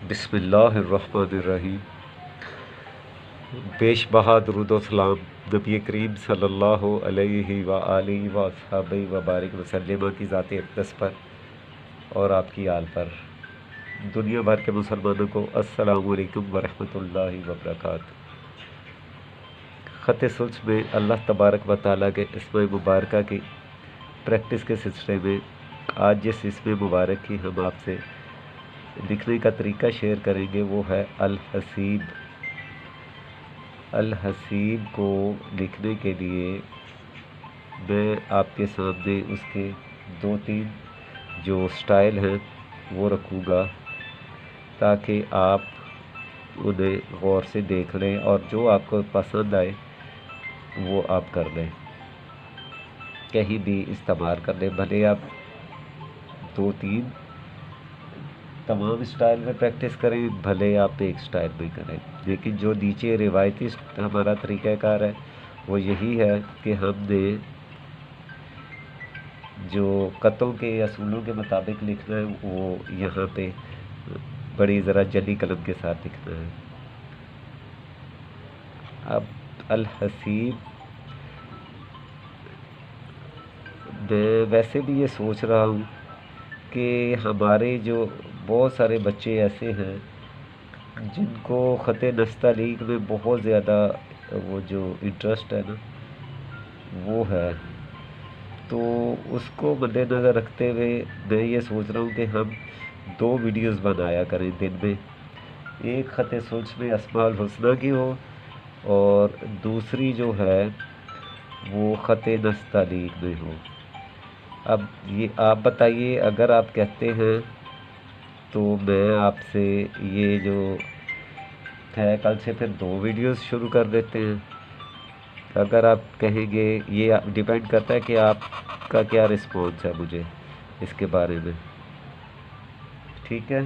بسم اللہ الرحمن الرحیم۔ بیش بہا درود و سلام نبی کریم صلی اللہ علیہ وآلہ وصحبہ وبارک وسلم کی ذات اقدس پر اور آپ کی آل پر، دنیا بھر کے مسلمانوں کو السلام علیکم ورحمۃ اللہ وبرکاتہ۔ خط سلس میں اللہ تبارک و تعالیٰ کے اسماء مبارکہ کی پریکٹس کے سلسلے میں آج جس اسم مبارک کی ہم آپ سے لکھنے کا طریقہ شیئر کریں گے وہ ہے الحسیب۔ الحسیب کو لکھنے کے لیے میں آپ کے سامنے اس کے دو تین جو سٹائل ہیں وہ رکھوں گا تاکہ آپ انہیں غور سے دیکھ لیں اور جو آپ کو پسند آئے وہ آپ کر لیں، کہیں بھی استعمال کر لیں، بھلے آپ دو تین تمام سٹائل میں پریکٹس کریں، بھلے آپ ایک سٹائل میں کریں، لیکن جو نیچے روایتی ہمارا طریقہ کار ہے وہ یہی ہے کہ ہم نے جو قطعوں کے اصولوں کے مطابق لکھنا ہے وہ یہاں پہ بڑی ذرا جلی قلم کے ساتھ لکھنا ہے۔ اب الحسیب میں ویسے بھی یہ سوچ رہا ہوں کہ ہمارے جو بہت سارے بچے ایسے ہیں جن کو خط نستعلیق میں بہت زیادہ وہ جو انٹرسٹ ہے نا وہ ہے، تو اس کو مد نظر رکھتے ہوئے میں یہ سوچ رہا ہوں کہ ہم دو ویڈیوز بنایا کریں دن میں، ایک خط سلس میں اسماء الحسنہ کی ہو اور دوسری جو ہے وہ خط نستعلیق میں ہو۔ اب یہ آپ بتائیے، اگر آپ کہتے ہیں تو میں آپ سے یہ جو ہے کل سے پھر دو ویڈیوز شروع کر دیتے ہیں، اگر آپ کہیں گے یہ ڈیپینڈ کرتا ہے کہ آپ کا کیا رسپانس ہے مجھے اس کے بارے میں، ٹھیک ہے؟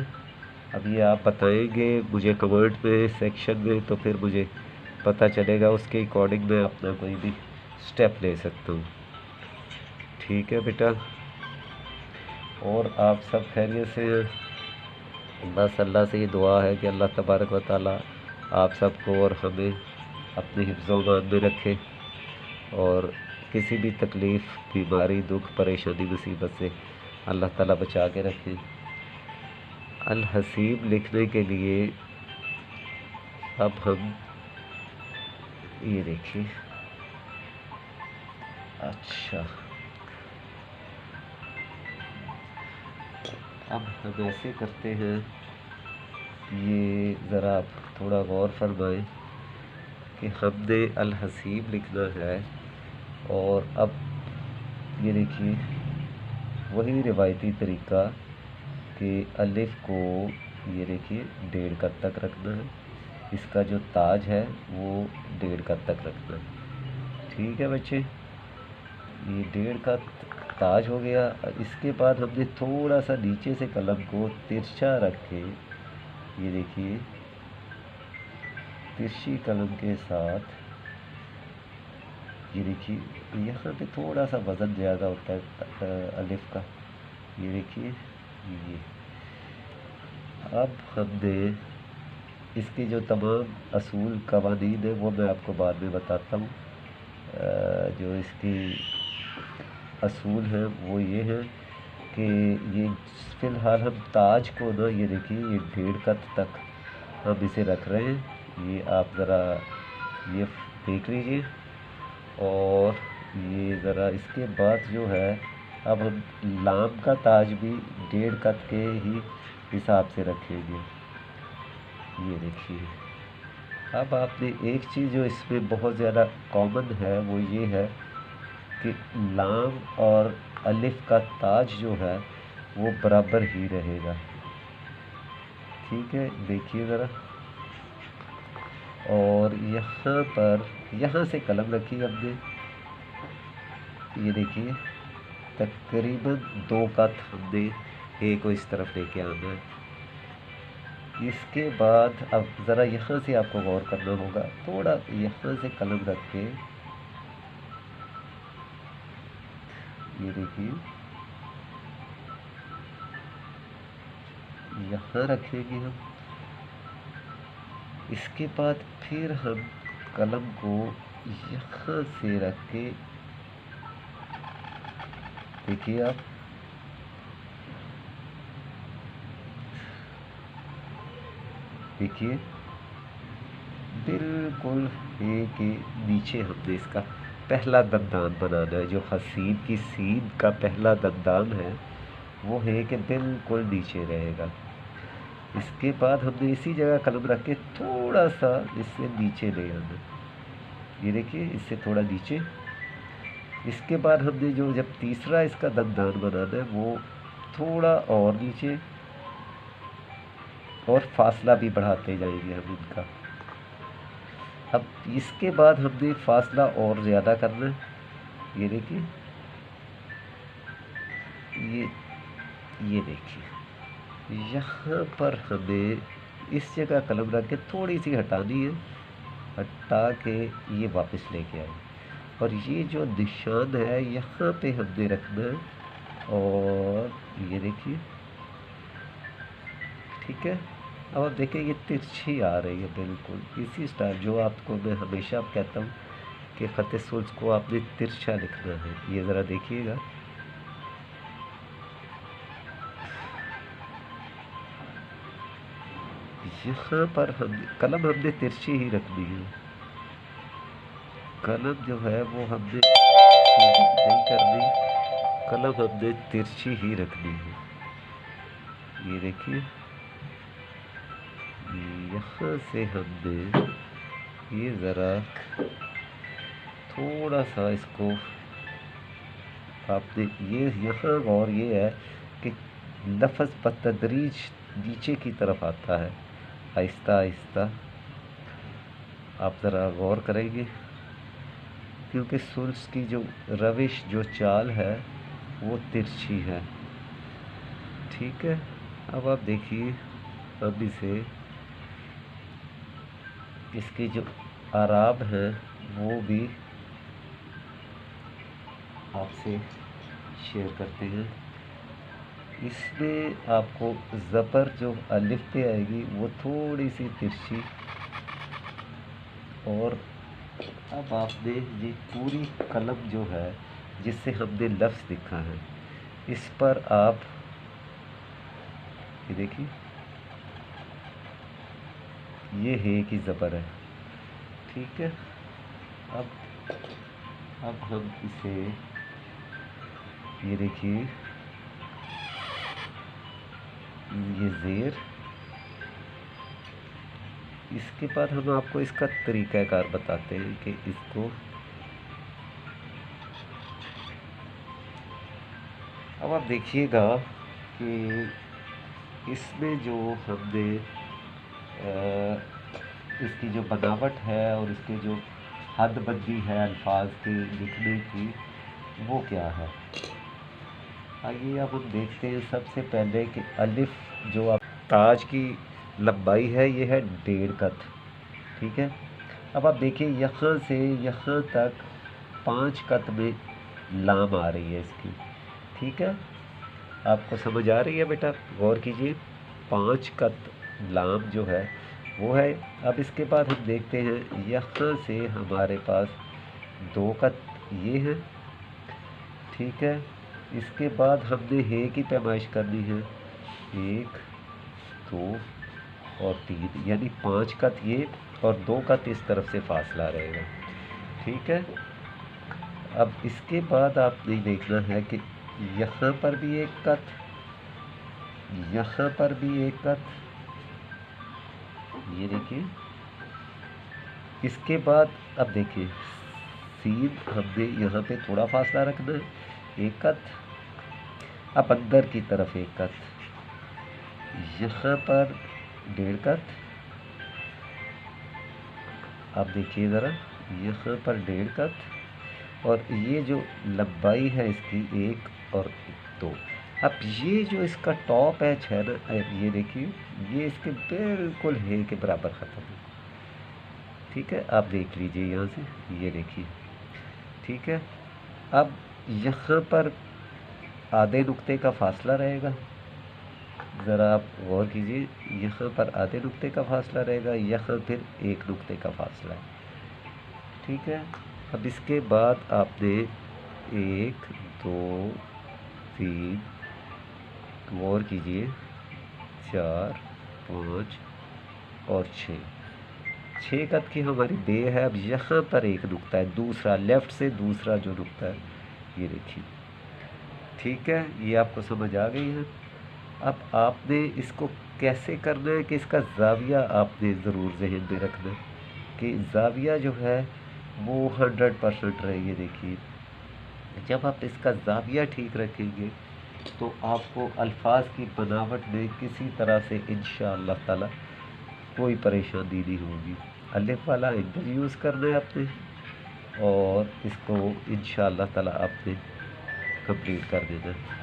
اب یہ آپ بتائیں گے مجھے کمنٹ میں سیکشن میں، تو پھر مجھے پتہ چلے گا، اس کے اکارڈنگ میں اپنا کوئی بھی سٹیپ لے سکتا ہوں، ٹھیک ہے بیٹا؟ اور آپ سب خیریت سے ہیں؟ بس اللہ سے یہ دعا ہے کہ اللہ تبارک و تعالیٰ آپ سب کو اور ہمیں اپنے حفظ و امان میں رکھے اور کسی بھی تکلیف، بیماری، دکھ، پریشانی، مصیبت سے اللہ تعالیٰ بچا کے رکھے۔ الحسیب لکھنے کے لیے اب ہم یہ دیکھیں، اچھا اب ہم ایسے کرتے ہیں، یہ ذرا آپ تھوڑا غور فرمائیں کہ ہم نے الحسیب لکھنا ہے اور اب یہ دیکھیے وہی روایتی طریقہ کہ الف کو یہ دیکھیے 1.5 قط تک رکھنا ہے، اس کا جو تاج ہے وہ 1.5 قط تک رکھنا ہے، ٹھیک ہے بچے؟ یہ 1.5 قط تاج ہو گیا۔ اس کے بعد ہم نے تھوڑا سا نیچے سے قلم کو ترچھا رکھ کے یہ دیکھیے ترچھی قلم کے ساتھ یہ دیکھیے یہاں پہ تھوڑا سا وزن زیادہ ہوتا ہے الف کا، یہ دیکھیے یہ اب ہم نے اس کی جو تمام اصول قوانین ہیں وہ میں آپ کو بعد میں بتاتا ہوں، جو اس کی اصول ہیں وہ یہ ہیں کہ یہ فی الحال ہم تاج کو نا یہ دیکھیے یہ 1.5 قط تک ہم اسے رکھ رہے ہیں، یہ آپ ذرا یہ دیکھ لیجیے، اور یہ ذرا اس کے بعد جو ہے اب ہم لام کا تاج بھی 1.5 قط کے ہی حساب سے رکھیں گے، یہ دیکھیے۔ اب آپ نے ایک چیز جو اس میں بہت زیادہ کامن ہے وہ یہ ہے کہ لام اور الف کا تاج جو ہے وہ برابر ہی رہے گا، ٹھیک ہے؟ دیکھیے ذرا، اور یہاں پر یہاں سے قلم رکھی ہم نے، یہ دیکھیے تقریباً 2 قط ہم نے اے کو اس طرف لے کے آنا ہے۔ اس کے بعد اب ذرا یہاں سے آپ کو غور کرنا ہوگا، تھوڑا یہاں سے قلم رکھ کے یہ دیکھیے یہاں رکھیں گے ہم، اس کے بعد پھر ہم قلم کو یہاں سے رکھ کے دیکھیے آپ، دیکھیے بالکل ہے کہ نیچے ہم نے اس کا پہلا دندان بنانا ہے، جو حسین کی سین کا پہلا دندان ہے وہ ہے کہ بالکل نیچے رہے گا۔ اس کے بعد ہم نے اسی جگہ قلم رکھ کے تھوڑا سا اس سے نیچے لے آنا، یہ دیکھیے اس سے تھوڑا نیچے۔ اس کے بعد ہم نے جو جب تیسرا اس کا دندان بنانا ہے وہ تھوڑا اور نیچے، اور فاصلہ بھی بڑھاتے جائیں گے ہم ان کا۔ اب اس کے بعد ہم نے فاصلہ اور زیادہ کرنا ہے، یہ دیکھیے، یہ دیکھیے یہاں پر ہمیں اس جگہ قلم رکھ کے تھوڑی سی ہٹانی ہے، ہٹا کے یہ واپس لے کے آئے، اور یہ جو نشان ہے یہاں پہ ہم نے رکھنا ہے، اور یہ دیکھیے ٹھیک ہے۔ اب آپ دیکھیں یہ ترچھی آ رہی ہے بالکل اسی سٹائل جو آپ کو میں ہمیشہ کہتا ہوں کہ خط سلس کو آپ نے ترچھا لکھنا ہے، یہ ذرا دیکھیے گا، یہاں پر قلم ہم نے ترچھی ہی رکھنی ہے، قلم جو ہے وہ ہم نے سیدھی نہیں کرنی، قلم ہم نے ترچھی ہی رکھنی ہے، یہ دیکھیے یہاں سے ہم نے یہ ذرا تھوڑا سا اس کو آپ نے یہ یہاں غور یہ ہے کہ لفظ بتدریج نیچے کی طرف آتا ہے، آہستہ آہستہ، آپ ذرا غور کریں گے کیونکہ سلس کی جو روش جو چال ہے وہ ترچھی ہے، ٹھیک ہے۔ اب آپ دیکھیے اب اسے اس کے جو اعراب ہیں وہ بھی آپ سے شیئر کرتے ہیں۔ اس میں آپ کو زبر جو الف پہ آئے گی وہ تھوڑی سی ترچھی، اور اب آپ نے یہ پوری قلم جو ہے جس سے ہم نے لفظ لکھا ہے اس پر آپ یہ دیکھیے یہ ہے کی زبر ہے، ٹھیک ہے۔ اب ہم اسے یہ دیکھیے یہ زیر، اس کے بعد ہم آپ کو اس کا طریقہ کار بتاتے ہیں کہ اس کو اب آپ دیکھیے گا کہ اس میں جو ہم نے اس کی جو بناوٹ ہے اور اس کے جو حد بندی ہے الفاظ کے لکھنے کی وہ کیا ہے، آئیے اب ہم دیکھتے ہیں سب سے پہلے کہ الف جو آپ تاج کی لمبائی ہے یہ ہے 1.5 قط، ٹھیک ہے۔ اب آپ دیکھیں یہاں سے یہاں تک 5 قط میں لام آ رہی ہے اس کی، ٹھیک ہے، آپ کو سمجھ آ رہی ہے بیٹا، غور کیجیے 5 قط لام جو ہے وہ ہے۔ اب اس کے بعد ہم دیکھتے ہیں یہاں سے ہمارے پاس 2 قط یہ ہے، ٹھیک ہے۔ اس کے بعد ہم نے ہے کی پیمائش کرنی ہے 1 2 اور 3، یعنی 5 قط یہ اور 2 قط اس طرف سے فاصلہ رہے گا، ٹھیک ہے۔ اب اس کے بعد آپ نے دیکھنا ہے کہ یہاں پر بھی 1 قط، یہاں پر بھی 1 قط، یہ دیکھیے۔ اس کے بعد اب دیکھیے سین ہم نے یہاں پہ تھوڑا فاصلہ رکھنا ہے 1 قط، اب اندر کی طرف 1 قط، یہاں پر 1.5 قط، اب دیکھیے ذرا یہاں پر 1.5 قط، اور یہ جو لمبائی ہے اس کی 1 اور 2، اب یہ جو اس کا ٹاپ ایج ہے نا، یہ دیکھیے یہ اس کے بالکل ہے کے برابر ختم ہے، ٹھیک ہے، آپ دیکھ لیجئے یہاں سے یہ دیکھیے، ٹھیک ہے۔ اب یہاں پر آدھے نقطے کا فاصلہ رہے گا، ذرا آپ غور کیجیے، یہاں پر آدھے نقطے کا فاصلہ رہے گا، یہاں پھر ایک نقطے کا فاصلہ ہے، ٹھیک ہے۔ اب اس کے بعد آپ نے 1 2 3 غور کیجیے 4 5 اور 6 قد کی ہماری بے ہے۔ اب یہاں پر ایک نقطہ ہے، دوسرا لیفٹ سے دوسرا جو نقطہ ہے، یہ دیکھیے، ٹھیک ہے، یہ آپ کو سمجھ آ گئی ہے۔ اب آپ نے اس کو کیسے کرنا ہے کہ اس کا زاویہ آپ نے ضرور ذہن میں رکھنا ہے کہ زاویہ جو ہے وہ 100% رہے، یہ دیکھیے، جب آپ اس کا زاویہ ٹھیک رکھیں گے تو آپ کو الفاظ کی بناوٹ میں کسی طرح سے انشاءاللہ تعالی کوئی پریشانی نہیں ہوگی۔ الف والا اینگل یوز کرنا ہے آپ نے، اور اس کو انشاءاللہ تعالی آپ نے کمپلیٹ کر دینا ہے۔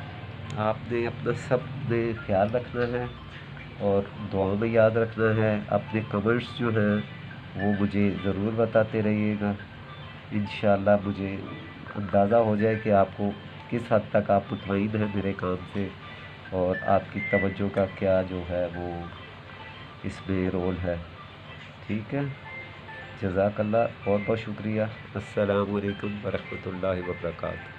آپ نے اپنا سب نے خیال رکھنا ہے اور دعا میں یاد رکھنا ہے۔ اپنے کمنٹس جو ہیں وہ مجھے ضرور بتاتے رہیے گا، انشاءاللہ مجھے اندازہ ہو جائے کہ آپ کو کس حد تک آپ مطمئن ہیں میرے کام سے، اور آپ کی توجہ کا کیا جو ہے وہ اس میں رول ہے، ٹھیک ہے۔ جزاک اللہ، بہت بہت شکریہ۔ السلام علیکم ورحمۃ اللہ وبرکاتہ۔